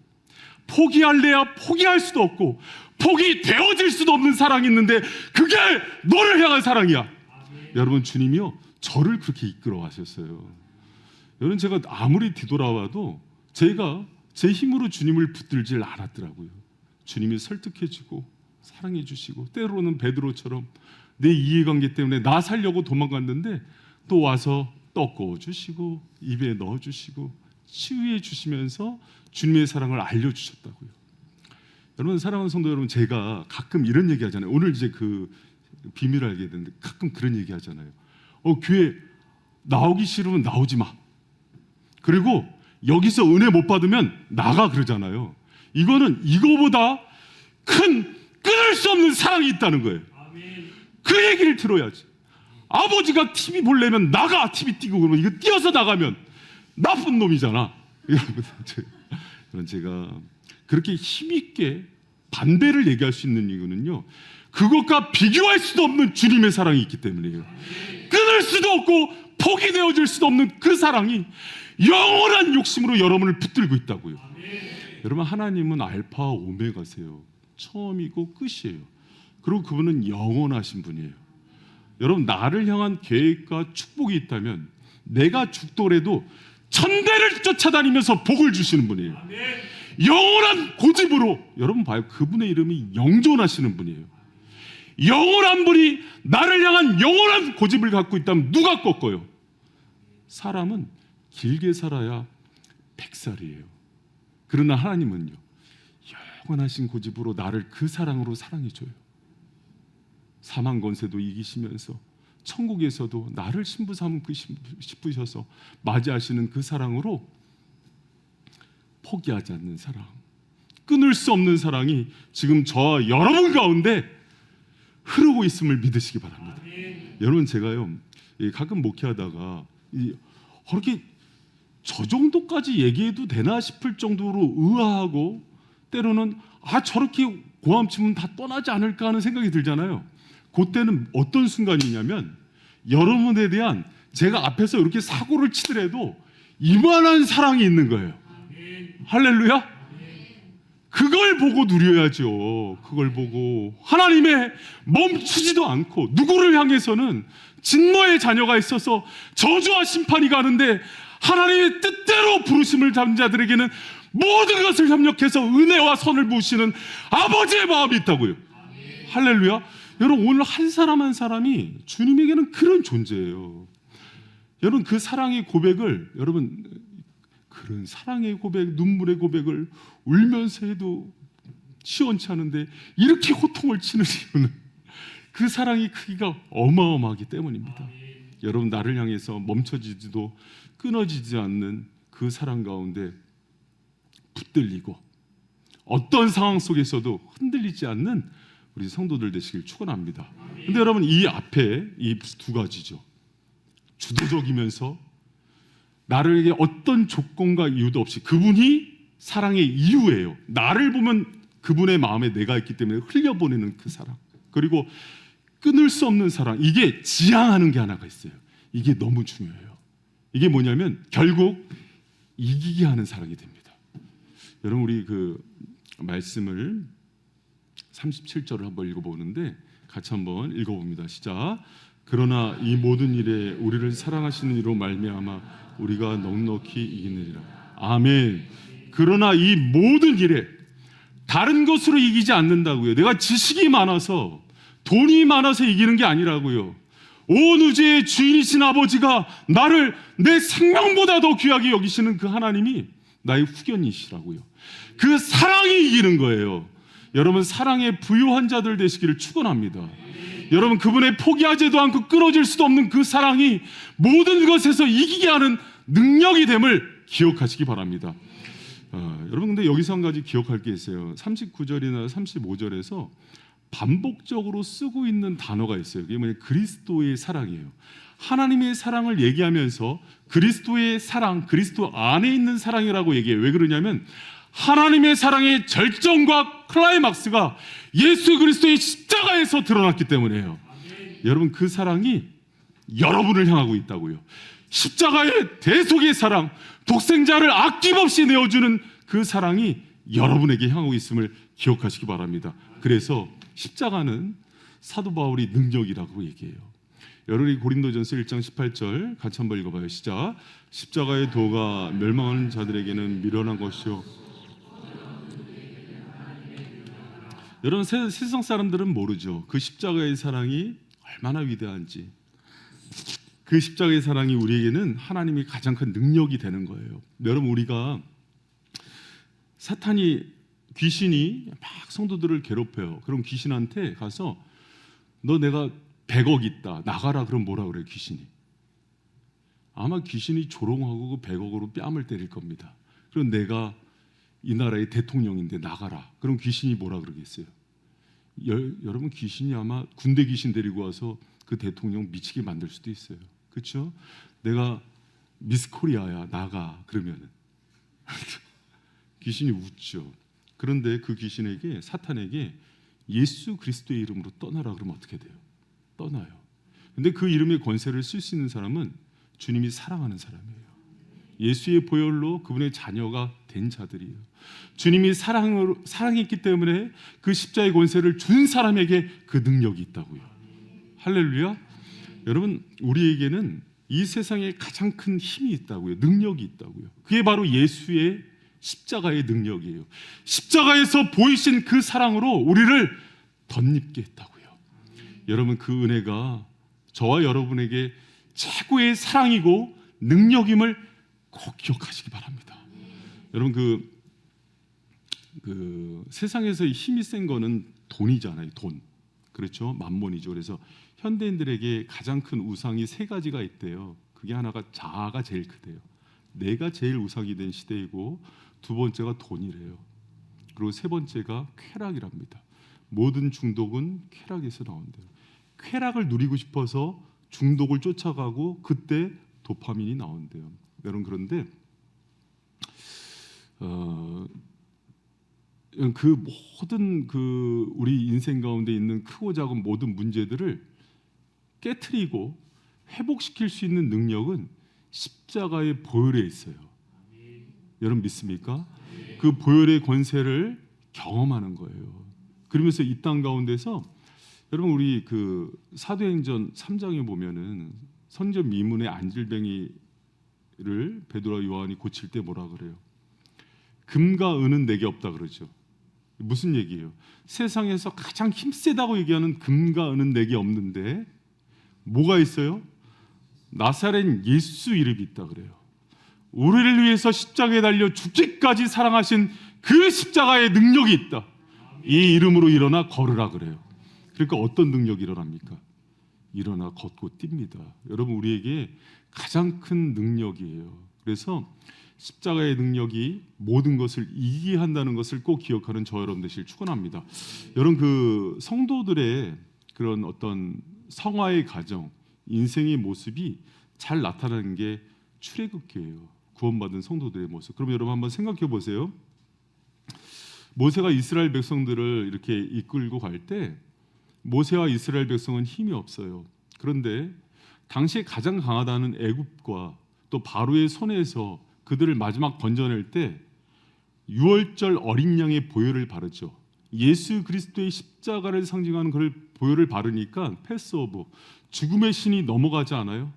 포기할래야 포기할 수도 없고, 포기되어질 수도 없는 사랑이 있는데 그게 너를 향한 사랑이야. 여러분, 주님이요 저를 그렇게 이끌어 가셨어요. 여러분, 제가 아무리 뒤돌아와도 제가 제 힘으로 주님을 붙들질 않았더라고요. 주님이 설득해주고 사랑해 주시고, 때로는 베드로처럼 내 이해관계 때문에 나 살려고 도망갔는데 또 와서 떡 구워 주시고 입에 넣어 주시고 치유해 주시면서 주님의 사랑을 알려주셨다고요. 여러분, 사랑하는 성도 여러분, 제가 가끔 이런 얘기 하잖아요. 오늘 이제 그 비밀을 알게 됐는데 가끔 그런 얘기 하잖아요. 교회 나오기 싫으면 나오지 마. 그리고 여기서 은혜 못 받으면 나가 그러잖아요. 이거는 이거보다 큰 끊을 수 없는 사랑이 있다는 거예요. 그 얘기를 들어야지. 아버지가 TV 보려면 나가. TV 띄고 그러면 이거 띄어서 나가면 나쁜 놈이잖아. 여러분, 제가 그렇게 힘있게 반대를 얘기할 수 있는 이유는요, 그것과 비교할 수도 없는 주님의 사랑이 있기 때문이에요. 끊을 수도 없고 포기되어질 수도 없는 그 사랑이 영원한 욕심으로 여러분을 붙들고 있다고요. 여러분, 하나님은 알파와 오메가세요. 처음이고 끝이에요. 그리고 그분은 영원하신 분이에요. 여러분, 나를 향한 계획과 축복이 있다면 내가 죽더라도 천대를 쫓아다니면서 복을 주시는 분이에요. 영원한 고집으로, 여러분 봐요, 그분의 이름이 영존하시는 분이에요. 영원한 분이 나를 향한 영원한 고집을 갖고 있다면 누가 꺾어요? 사람은 길게 살아야 100살이에요. 그러나 하나님은요, 영원하신 고집으로 나를 그 사랑으로 사랑해줘요. 사망 권세도 이기시면서 천국에서도 나를 신부 삼고 싶으셔서 맞이하시는 그 사랑으로 포기하지 않는 사랑, 끊을 수 없는 사랑이 지금 저와 여러분 가운데 흐르고 있음을 믿으시기 바랍니다. 여러분, 제가요 가끔 목회하다가 그렇게 저 정도까지 얘기해도 되나 싶을 정도로 의아하고, 때로는 저렇게 고함치면 다 떠나지 않을까 하는 생각이 들잖아요. 그때는 어떤 순간이냐면, 여러분에 대한 제가 앞에서 이렇게 사고를 치더라도 이만한 사랑이 있는 거예요. 할렐루야. 그걸 보고 누려야죠. 그걸 보고 하나님의 멈추지도 않고, 누구를 향해서는 진노의 자녀가 있어서 저주와 심판이 가는데 하나님의 뜻대로 부르심을 잡은 자들에게는 모든 것을 협력해서 은혜와 선을 부으시는 아버지의 마음이 있다고요. 할렐루야. 여러분, 오늘 한 사람 한 사람이 주님에게는 그런 존재예요. 여러분, 그 사랑의 고백을, 여러분, 그런 사랑의 고백, 눈물의 고백을 울면서 해도 시원치 않은데 이렇게 호통을 치는 이유는 그 사랑의 크기가 어마어마하기 때문입니다. 여러분, 나를 향해서 멈춰지지도 끊어지지 않는 그 사랑 가운데 붙들리고 어떤 상황 속에서도 흔들리지 않는 우리 성도들 되시길 축원합니다. 근데 여러분, 이 앞에 이 두 가지죠. 주도적이면서 나를 어떤 조건과 이유도 없이 그분이 사랑의 이유예요. 나를 보면 그분의 마음에 내가 있기 때문에 흘려보내는 그 사랑, 그리고 끊을 수 없는 사랑, 이게 지향하는 게 하나가 있어요. 이게 너무 중요해요. 이게 뭐냐면 결국 이기게 하는 사랑이 됩니다. 여러분, 우리 그 말씀을 37절을 한번 읽어보는데 같이 한번 읽어봅니다. 시작. 그러나 이 모든 일에 우리를 사랑하시는 이로 말미암아 우리가 넉넉히 이기느니라. 아멘. 그러나 이 모든 일에 다른 것으로 이기지 않는다고요. 내가 지식이 많아서, 돈이 많아서 이기는 게 아니라고요. 온 우주의 주인이신 아버지가 나를 내 생명보다 더 귀하게 여기시는 그 하나님이 나의 후견이시라고요. 그 사랑이 이기는 거예요. 여러분, 사랑에 부유한 자들 되시기를 축원합니다. 여러분, 그분의 포기하지도 않고 끊어질 수도 없는 그 사랑이 모든 것에서 이기게 하는 능력이 됨을 기억하시기 바랍니다. 여러분, 근데 여기서 한 가지 기억할 게 있어요. 39절이나 35절에서 반복적으로 쓰고 있는 단어가 있어요. 그게 뭐냐면 그리스도의 사랑이에요. 하나님의 사랑을 얘기하면서 그리스도의 사랑, 그리스도 안에 있는 사랑이라고 얘기해요. 왜 그러냐면 하나님의 사랑의 절정과 클라이막스가 예수 그리스도의 십자가에서 드러났기 때문에요. 여러분, 그 사랑이 여러분을 향하고 있다고요. 십자가의 대속의 사랑, 독생자를 아낌없이 내어주는 그 사랑이 여러분에게 향하고 있음을 기억하시기 바랍니다. 그래서 십자가는 사도 바울이 능력이라고 얘기해요. 여러분이 고린도전서 1장 18절 같이 한번 읽어봐요. 시작. 십자가의 도가 멸망하는 자들에게는 미련한 것이요. 여러분, 세상 사람들은 모르죠. 그 십자가의 사랑이 얼마나 위대한지. 그 십자가의 사랑이 우리에게는 하나님이 가장 큰 능력이 되는 거예요. 여러분, 우리가 귀신이 막 성도들을 괴롭혀요. 그럼 귀신한테 가서 너 내가 100억 있다 나가라 그럼 뭐라 그래요? 귀신이 아마 귀신이 조롱하고 그 100억으로 뺨을 때릴 겁니다. 그럼 내가 이 나라의 대통령인데 나가라 그럼 귀신이 뭐라 그러겠어요? 여러분, 귀신이 아마 군대 귀신 데리고 와서 그 대통령 미치게 만들 수도 있어요. 그렇죠? 내가 미스 코리아야 나가 그러면은 귀신이 웃죠. 그런데 그 귀신에게, 사탄에게 예수 그리스도의 이름으로 떠나라 그러면 어떻게 돼요? 떠나요. 근데 그 이름의 권세를 쓸 수 있는 사람은 주님이 사랑하는 사람이에요. 예수의 보혈로 그분의 자녀가 된 자들이에요. 주님이 사랑했기 때문에 그 십자의 권세를 준 사람에게 그 능력이 있다고요. 할렐루야. 여러분, 우리에게는 이 세상에 가장 큰 힘이 있다고요. 능력이 있다고요. 그게 바로 예수의 십자가의 능력이에요. 십자가에서 보이신 그 사랑으로 우리를 덧입게 했다고요. 여러분, 그 은혜가 저와 여러분에게 최고의 사랑이고 능력임을 꼭 기억하시기 바랍니다. 여러분, 그 세상에서 힘이 센 거는 돈이잖아요. 돈. 그렇죠? 만몬이죠. 그래서 현대인들에게 가장 큰 우상이 세 가지가 있대요. 그게 하나가 자아가 제일 크대요. 내가 제일 우상이 된 시대이고, 두 번째가 돈이래요. 그리고 세 번째가 쾌락이랍니다. 모든 중독은 쾌락에서 나온대요. 쾌락을 누리고 싶어서 중독을 쫓아가고 그때 도파민이 나온대요. 여러분, 그런데 그 모든 우리 인생 가운데 있는 크고 작은 모든 문제들을 깨트리고 회복시킬 수 있는 능력은 십자가의 보혈에 있어요. 여러분, 믿습니까? 그 보혈의 권세를 경험하는 거예요. 그러면서 이 땅 가운데서 여러분, 우리 그 사도행전 3장에 보면은 선전 미문의 안질뱅이를 베드로와 요한이 고칠 때 뭐라 그래요? 금과 은은 내게 없다 그러죠. 무슨 얘기예요? 세상에서 가장 힘세다고 얘기하는 금과 은은 내게 없는데 뭐가 있어요? 나사렛 예수 이름이 있다 그래요. 우리를 위해서 십자가에 달려 죽기까지 사랑하신 그 십자가의 능력이 있다. 이 이름으로 일어나 걸으라 그래요. 그러니까 어떤 능력이 일어납니까? 일어나 걷고 뜁니다. 여러분, 우리에게 가장 큰 능력이에요. 그래서 십자가의 능력이 모든 것을 이기게 한다는 것을 꼭 기억하는 저 여러분 되시길 축원합니다. 여러분, 그 성도들의 그런 어떤 성화의 과정, 인생의 모습이 잘 나타나는 게 출애굽기예요. 구원받은 성도들의 모습. 그럼 여러분 한번 생각해 보세요. 모세가 이스라엘 백성들을 이렇게 이끌고 갈 때 모세와 이스라엘 백성은 힘이 없어요. 그런데 당시에 가장 강하다는 애굽과 또 바로의 손에서 그들을 마지막 건져낼 때 유월절 어린 양의 보혈을 바르죠. 예수 그리스도의 십자가를 상징하는 그 보혈을 바르니까 패스오브, 죽음의 신이 넘어가지 않아요?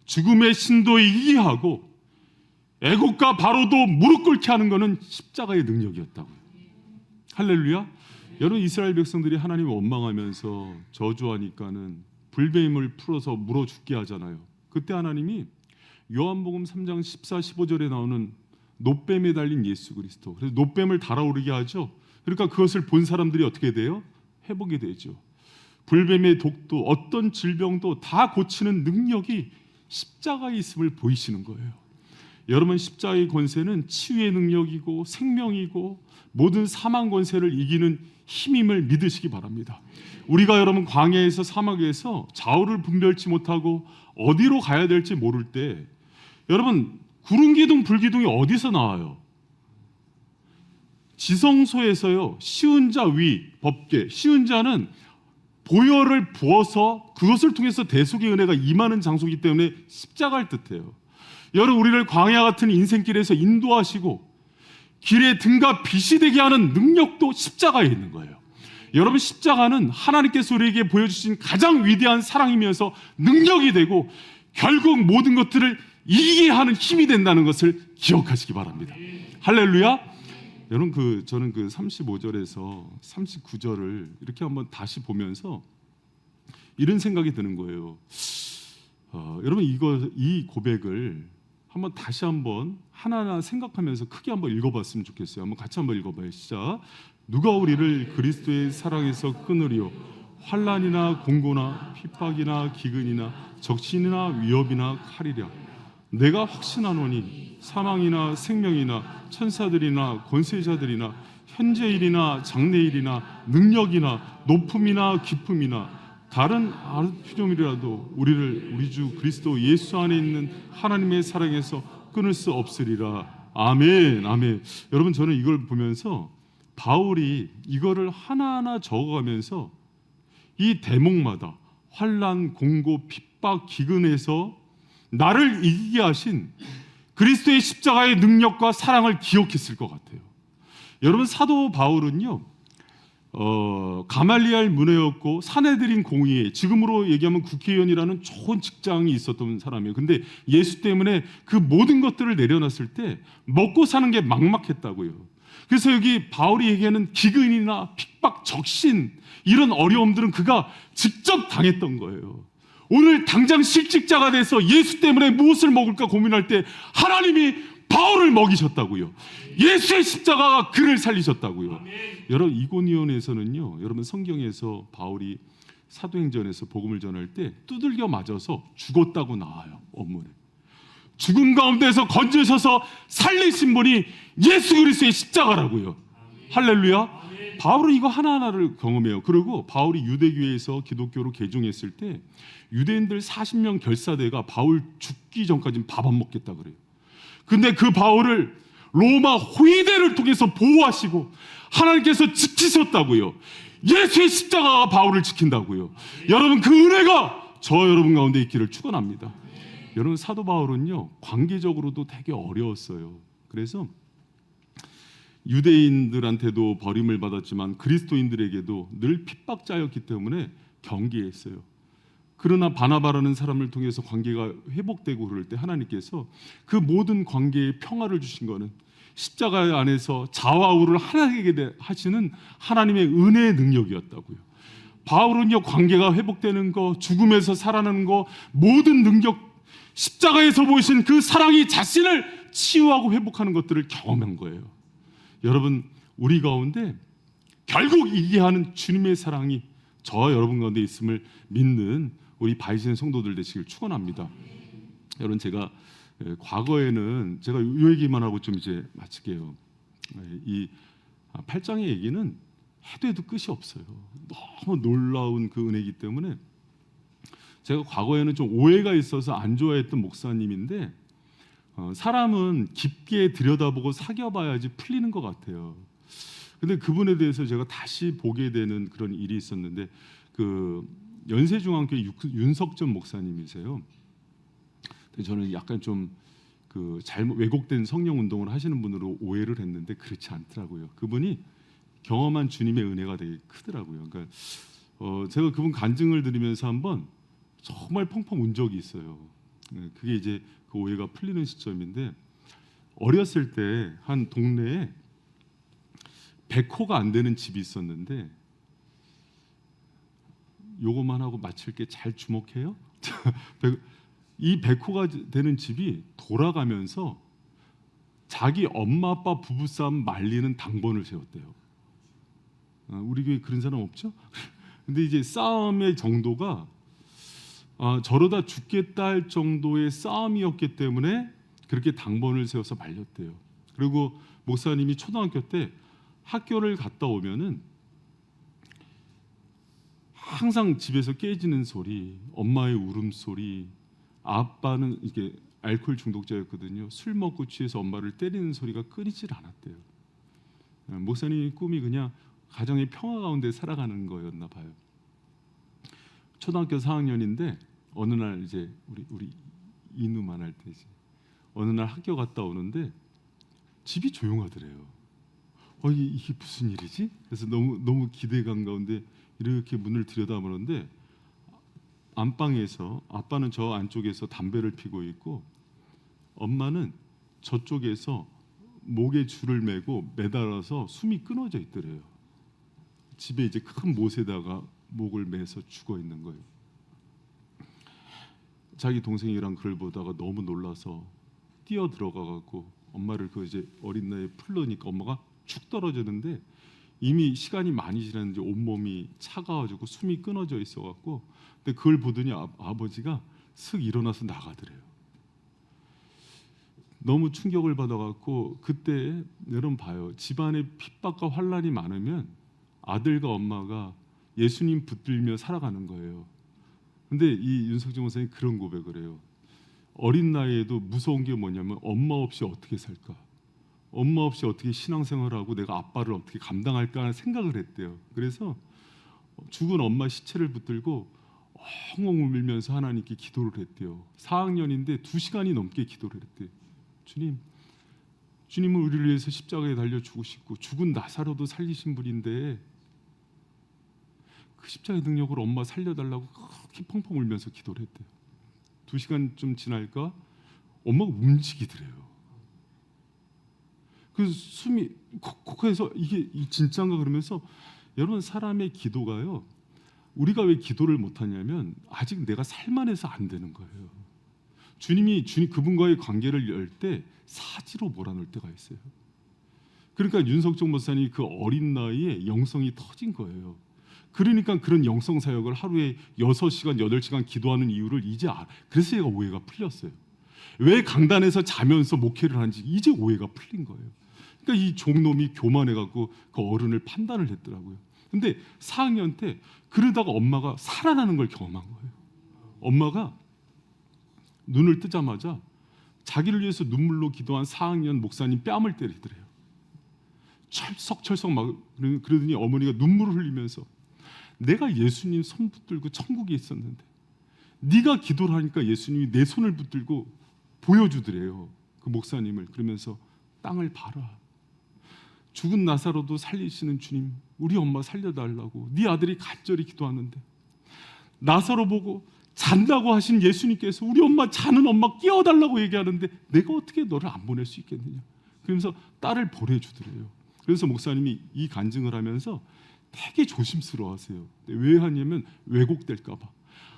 죽음의 신도 이기게 하고 애국과 바로도 무릎 꿇게 하는 것은 십자가의 능력이었다고요. 할렐루야. 여러분, 이스라엘 백성들이 하나님을 원망하면서 저주하니까는 불뱀을 풀어서 물어 죽게 하잖아요. 그때 하나님이 요한복음 3장 14, 15절에 나오는 놋뱀에 달린 예수 그리스도, 그래서 놋뱀을 달아오르게 하죠. 그러니까 그것을 본 사람들이 어떻게 돼요? 회복이 되죠. 불뱀의 독도, 어떤 질병도 다 고치는 능력이 십자가에 있음을 보이시는 거예요. 여러분, 십자가의 권세는 치유의 능력이고 생명이고 모든 사망 권세를 이기는 힘임을 믿으시기 바랍니다. 우리가 여러분 광야에서 사막에서 좌우를 분별치 못하고 어디로 가야 될지 모를 때 여러분 구름기둥 불기둥이 어디서 나와요? 지성소에서요. 쉬운 자 위 법궤, 쉬운 자는 보혈을 부어서 그것을 통해서 대속의 은혜가 임하는 장소이기 때문에 십자가를 뜻해요. 여러분, 우리를 광야 같은 인생길에서 인도하시고 길에 등과 빛이 되게 하는 능력도 십자가에 있는 거예요. 여러분, 십자가는 하나님께서 우리에게 보여주신 가장 위대한 사랑이면서 능력이 되고 결국 모든 것들을 이기게 하는 힘이 된다는 것을 기억하시기 바랍니다. 할렐루야. 여러분, 저는 35절에서 39절을 이렇게 한번 다시 보면서 이런 생각이 드는 거예요. 여러분, 이 고백을 한번 다시 한번 하나하나 생각하면서 크게 한번 읽어봤으면 좋겠어요. 한번 같이 한번 읽어봐요. 시작. 누가 우리를 그리스도의 사랑에서 끊으리요? 환난이나 공고나 핍박이나 기근이나 적신이나 위협이나 칼이랴. 내가 확신하노니 사망이나 생명이나 천사들이나 권세자들이나 현재일이나 장래일이나 능력이나 높음이나 깊음이나 다른 피조물이라도 우리를 우리 주 그리스도 예수 안에 있는 하나님의 사랑에서 끊을 수 없으리라. 아멘. 아멘. 여러분, 저는 이걸 보면서 바울이 이거를 하나하나 적어가면서 이 대목마다 환난, 공고, 핍박, 기근에서 나를 이기게 하신 그리스도의 십자가의 능력과 사랑을 기억했을 것 같아요. 여러분, 사도 바울은요, 가말리알 문외였고 사내들인 공의에, 지금으로 얘기하면 국회의원이라는 좋은 직장이 있었던 사람이에요. 근데 예수 때문에 그 모든 것들을 내려놨을 때 먹고 사는 게 막막했다고요. 그래서 여기 바울이 얘기하는 기근이나 핍박, 적신 이런 어려움들은 그가 직접 당했던 거예요. 오늘 당장 실직자가 돼서 예수 때문에 무엇을 먹을까 고민할 때 하나님이 바울을 먹이셨다고요. 예수의 십자가가 그를 살리셨다고요. 여러분, 이고니온에서는요, 여러분 성경에서 바울이 사도행전에서 복음을 전할 때 두들겨 맞아서 죽었다고 나와요. 원문에. 죽음 가운데서 건져셔서 살리신 분이 예수 그리스도의 십자가라고요. 할렐루야. 바울은 이거 하나하나를 경험해요. 그리고 바울이 유대교회에서 기독교로 개종했을 때 유대인들 40명 결사대가 바울 죽기 전까지는 밥 안 먹겠다 그래요. 근데 그 바울을 로마 호위대를 통해서 보호하시고 하나님께서 지키셨다고요. 예수의 십자가가 바울을 지킨다고요. 여러분, 그 은혜가 저 여러분 가운데 있기를 축원합니다. 여러분, 사도 바울은요, 관계적으로도 되게 어려웠어요. 그래서 유대인들한테도 버림을 받았지만 그리스도인들에게도 늘 핍박자였기 때문에 경계했어요. 그러나 바나바라는 사람을 통해서 관계가 회복되고 그럴 때 하나님께서 그 모든 관계에 평화를 주신 거는 십자가 안에서 자와 우를 하나되게 하시는 하나님의 은혜의 능력이었다고요. 바울은요, 관계가 회복되는 거, 죽음에서 살아나는 거, 모든 능력, 십자가에서 보이신 그 사랑이 자신을 치유하고 회복하는 것들을 경험한 거예요. 여러분, 우리 가운데 결국 이기게 하는 주님의 사랑이 저와 여러분 가운데 있음을 믿는 우리 바이신 성도들 되시길 축원합니다. 여러분, 제가 과거에는 제가 이 얘기만 하고 좀 이제 마칠게요. 이 8장의 얘기는 해도 해도 끝이 없어요. 너무 놀라운 그 은혜이기 때문에 제가 과거에는 좀 오해가 있어서 안 좋아했던 목사님인데 사람은 깊게 들여다보고 사귀어봐야지 풀리는 것 같아요. 근데 그분에 대해서 제가 다시 보게 되는 그런 일이 있었는데 연세중앙교회 윤석전 목사님이세요. 저는 약간 좀 잘못 왜곡된 성령 운동을 하시는 분으로 오해를 했는데 그렇지 않더라고요. 그분이 경험한 주님의 은혜가 되게 크더라고요. 그러니까 제가 그분 간증을 들으면서 한번 정말 펑펑 운 적이 있어요. 그게 이제 그 오해가 풀리는 시점인데, 어렸을 때 한 동네에 100호가 안 되는 집이 있었는데, 요거만 하고 마칠게, 잘 주목해요. 이 100호가 되는 집이 돌아가면서 자기 엄마 아빠 부부싸움 말리는 당번을 세웠대요. 우리 교회 그런 사람 없죠? 근데 이제 싸움의 정도가 저러다 죽겠다 할 정도의 싸움이었기 때문에 그렇게 당번을 세워서 말렸대요. 그리고 목사님이 초등학교 때 학교를 갔다 오면은 항상 집에서 깨지는 소리, 엄마의 울음소리, 아빠는 이게 알코올 중독자였거든요. 술 먹고 취해서 엄마를 때리는 소리가 끊이질 않았대요. 목사님의 꿈이 그냥 가정의 평화 가운데 살아가는 거였나 봐요. 초등학교 4학년인데 어느 날 이제 우리 인후만 할 때지. 어느 날 학교 갔다 오는데 집이 조용하더래요. 이게 무슨 일이지? 그래서 너무 기대감 가운데 이렇게 문을 들여다보는데 안방에서 아빠는 저 안쪽에서 담배를 피고 있고 엄마는 저쪽에서 목에 줄을 매고 매달아서 숨이 끊어져 있더래요. 집에 이제 큰 못에다가 목을 매서 죽어 있는 거예요. 자기 동생이랑 그걸 보다가 너무 놀라서 뛰어 들어가 갖고 엄마를 그 이제 어린 나이에 풀러니까 엄마가 축 떨어지는데 이미 시간이 많이 지났는지 온몸이 차가워지고 숨이 끊어져 있어 갖고 근데 그걸 보더니 아버지가 슥 일어나서 나가더래요. 너무 충격을 받아 갖고 그때 여러분 봐요. 집안에 핍박과 환란이 많으면 아들과 엄마가 예수님 붙들며 살아가는 거예요. 근데 이 윤석준 목사님 그런 고백을 해요. 어린 나이에도 무서운 게 뭐냐면 엄마 없이 어떻게 살까? 엄마 없이 어떻게 신앙생활하고 내가 아빠를 어떻게 감당할까 하는 생각을 했대요. 그래서 죽은 엄마 시체를 붙들고 엉엉 울면서 하나님께 기도를 했대요. 4학년인데 2시간이 넘게 기도를 했대요. 주님은 우리를 위해서 십자가에 달려 죽으시고 죽은 나사로도 살리신 분인데 그 십자가의 능력으로 엄마 살려달라고 그렇게 펑펑 울면서 기도를 했대요. 2시간쯤 지날까 엄마가 움직이더래요. 그 숨이 콕콕해서 이게 진짜인가 그러면서 여러분 사람의 기도가요. 우리가 왜 기도를 못하냐면 아직 내가 살만해서 안 되는 거예요. 주님 그분과의 관계를 열 때 사지로 몰아넣을 때가 있어요. 그러니까 윤석종 목사님이 그 어린 나이에 영성이 터진 거예요. 그러니까 그런 영성 사역을 하루에 6시간, 8시간 기도하는 이유를 이제 그래서 얘가 오해가 풀렸어요. 왜 강단에서 자면서 목회를 하는지 이제 오해가 풀린 거예요. 그러니까 이 종놈이 교만해갖고 그 어른을 판단을 했더라고요. 근데 4학년 때 그러다가 엄마가 살아나는 걸 경험한 거예요. 엄마가 눈을 뜨자마자 자기를 위해서 눈물로 기도한 4학년 목사님 뺨을 때리더래요. 철썩철썩 막 그러더니 어머니가 눈물을 흘리면서 내가 예수님 손 붙들고 천국에 있었는데 네가 기도를 하니까 예수님이 내 손을 붙들고 보여주더래요. 그 목사님을. 그러면서 땅을 봐라. 죽은 나사로도 살리시는 주님, 우리 엄마 살려달라고 네 아들이 간절히 기도하는데 나사로 보고 잔다고 하신 예수님께서 우리 엄마 자는 엄마 깨워달라고 얘기하는데 내가 어떻게 너를 안 보낼 수 있겠느냐. 그러면서 딸을 보내주더래요. 그래서 목사님이 이 간증을 하면서 되게 조심스러워하세요. 왜 하냐면 왜곡될까 봐.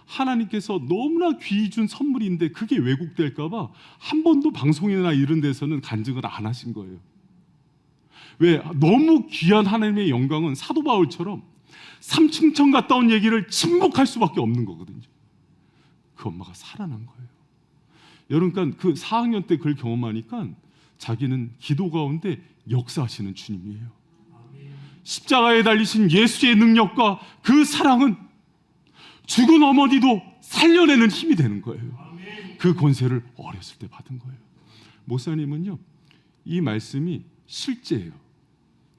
하나님께서 너무나 귀히 준 선물인데 그게 왜곡될까 봐 한 번도 방송이나 이런 데서는 간증을 안 하신 거예요. 왜? 너무 귀한 하나님의 영광은 사도 바울처럼 삼층천 갔다 온 얘기를 침묵할 수밖에 없는 거거든요. 그 엄마가 살아난 거예요. 여러분, 그러니까 그 4학년 때 그걸 경험하니까 자기는 기도 가운데 역사하시는 주님이에요. 십자가에 달리신 예수의 능력과 그 사랑은 죽은 어머니도 살려내는 힘이 되는 거예요. 그 권세를 어렸을 때 받은 거예요. 목사님은요, 이 말씀이 실제예요.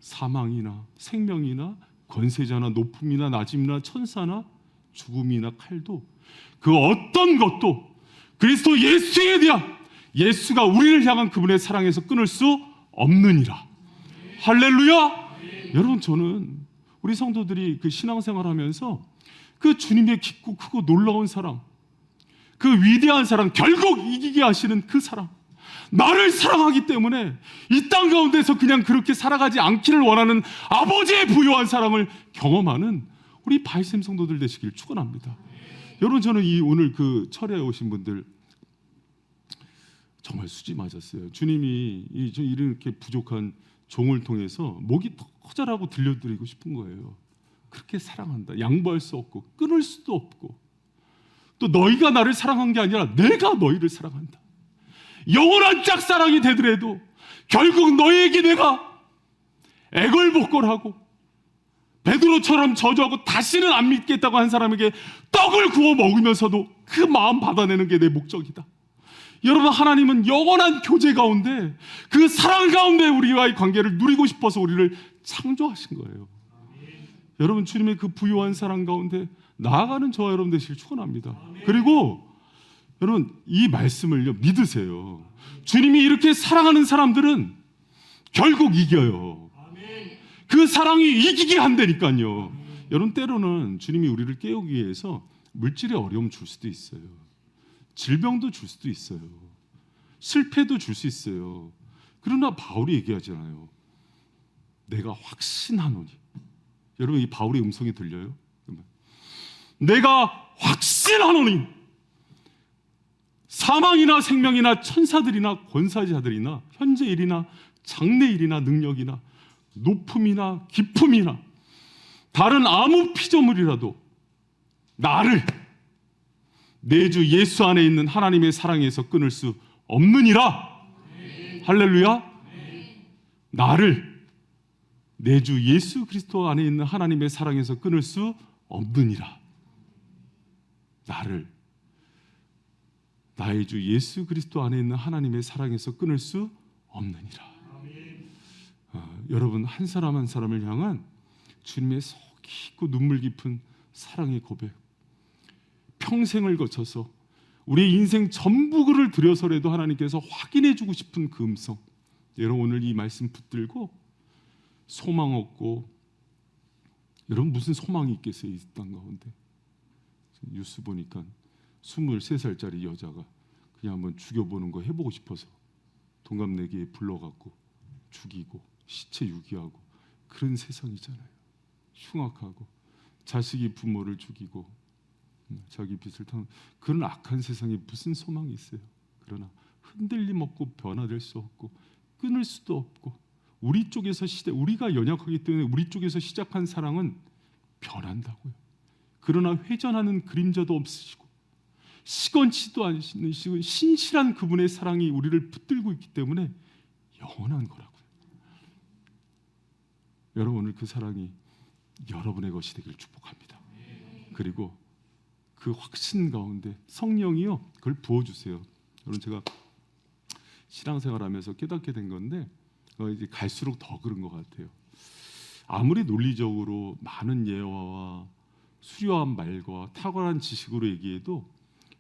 사망이나 생명이나 권세자나 높음이나 낮음이나 천사나 죽음이나 칼도 그 어떤 것도 그리스도 예수에 대한 예수가 우리를 향한 그분의 사랑에서 끊을 수 없느니라. 할렐루야. 여러분, 저는 우리 성도들이 그 신앙생활하면서 그 주님의 깊고 크고 놀라운 사랑, 그 위대한 사랑, 결국 이기게 하시는 그 사랑, 나를 사랑하기 때문에 이 땅 가운데서 그냥 그렇게 살아가지 않기를 원하는 아버지의 부요한 사랑을 경험하는 우리 바이샘 성도들 되시길 축원합니다. 여러분, 저는 이 오늘 그 철회에 오신 분들 정말 수지 맞았어요. 주님이 이렇게 부족한 종을 통해서 목이 터져라고 들려드리고 싶은 거예요. 그렇게 사랑한다. 양보할 수 없고 끊을 수도 없고 또 너희가 나를 사랑한 게 아니라 내가 너희를 사랑한다. 영원한 짝사랑이 되더라도 결국 너희에게 내가 애걸복걸하고 베드로처럼 저주하고 다시는 안 믿겠다고 한 사람에게 떡을 구워 먹으면서도 그 마음 받아내는 게 내 목적이다. 여러분, 하나님은 영원한 교제 가운데 그 사랑 가운데 우리와의 관계를 누리고 싶어서 우리를 창조하신 거예요. 여러분, 주님의 그 부유한 사랑 가운데 나아가는 저와 여러분 되시길 축원합니다. 그리고 여러분, 이 말씀을요 믿으세요. 주님이 이렇게 사랑하는 사람들은 결국 이겨요. 그 사랑이 이기게 한다니까요. 여러분, 때로는 주님이 우리를 깨우기 위해서 물질의 어려움 줄 수도 있어요. 질병도 줄 수도 있어요. 실패도 줄 수 있어요. 그러나 바울이 얘기하잖아요. 내가 확신하노니. 여러분, 이 바울의 음성이 들려요? 내가 확신하노니 사망이나 생명이나 천사들이나 권사자들이나 현재일이나 장래일이나 능력이나 높음이나 깊음이나 다른 아무 피조물이라도 나를 내 주 예수 안에 있는 하나님의 사랑에서 끊을 수 없느니라. 할렐루야. 나를 내 주 예수 그리스도 안에 있는 하나님의 사랑에서 끊을 수 없느니라. 나를 나의 주 예수 그리스도 안에 있는 하나님의 사랑에서 끊을 수 없느니라. 여러분, 한 사람 한 사람을 향한 주님의 속 깊고 눈물 깊은 사랑의 고백, 평생을 거쳐서 우리의 인생 전부를 들여서라도 하나님께서 확인해주고 싶은 그 음성. 여러분, 오늘 이 말씀 붙들고 소망 없고, 여러분 무슨 소망이 있겠어요? 이 땅 가운데. 뉴스 보니까 23살짜리 여자가 그냥 한번 죽여보는 거 해보고 싶어서 동갑내기에 불러갖고 죽이고 시체 유기하고 그런 세상이잖아요. 흉악하고 자식이 부모를 죽이고 자기 빚을 타는 그런 악한 세상에 무슨 소망이 있어요? 그러나 흔들림 없고 변화될 수 없고 끊을 수도 없고 우리 쪽에서 우리가 연약하기 때문에 우리 쪽에서 시작한 사랑은 변한다고요. 그러나 회전하는 그림자도 없으시고 시건치도 않으시고 신실한 그분의 사랑이 우리를 붙들고 있기 때문에 영원한 거라고요. 여러분, 오늘 그 사랑이 여러분의 것이 되기를 축복합니다. 그리고 그 확신 가운데 성령이요 그걸 부어주세요. 여러분, 제가 신앙생활하면서 깨닫게 된 건데 이제 갈수록 더 그런 것 같아요. 아무리 논리적으로 많은 예화와 수려한 말과 탁월한 지식으로 얘기해도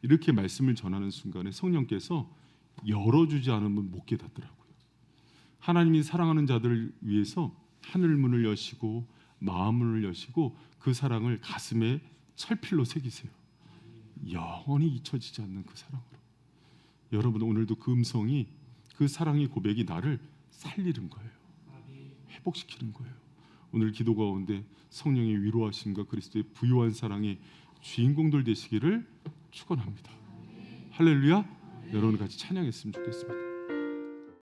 이렇게 말씀을 전하는 순간에 성령께서 열어주지 않으면 못 깨닫더라고요. 하나님이 사랑하는 자들을 위해서 하늘문을 여시고 마음문을 여시고 그 사랑을 가슴에 철필로 새기세요. 영원히 잊혀지지 않는 그 사랑으로. 여러분, 오늘도 그 음성이, 그 사랑의 고백이 나를 살리는 거예요. 회복시키는 거예요. 오늘 기도 가운데 성령의 위로하심과 그리스도의 부유한 사랑의 주인공들 되시기를 축원합니다. 할렐루야. 여러분 같이 찬양했으면 좋겠습니다.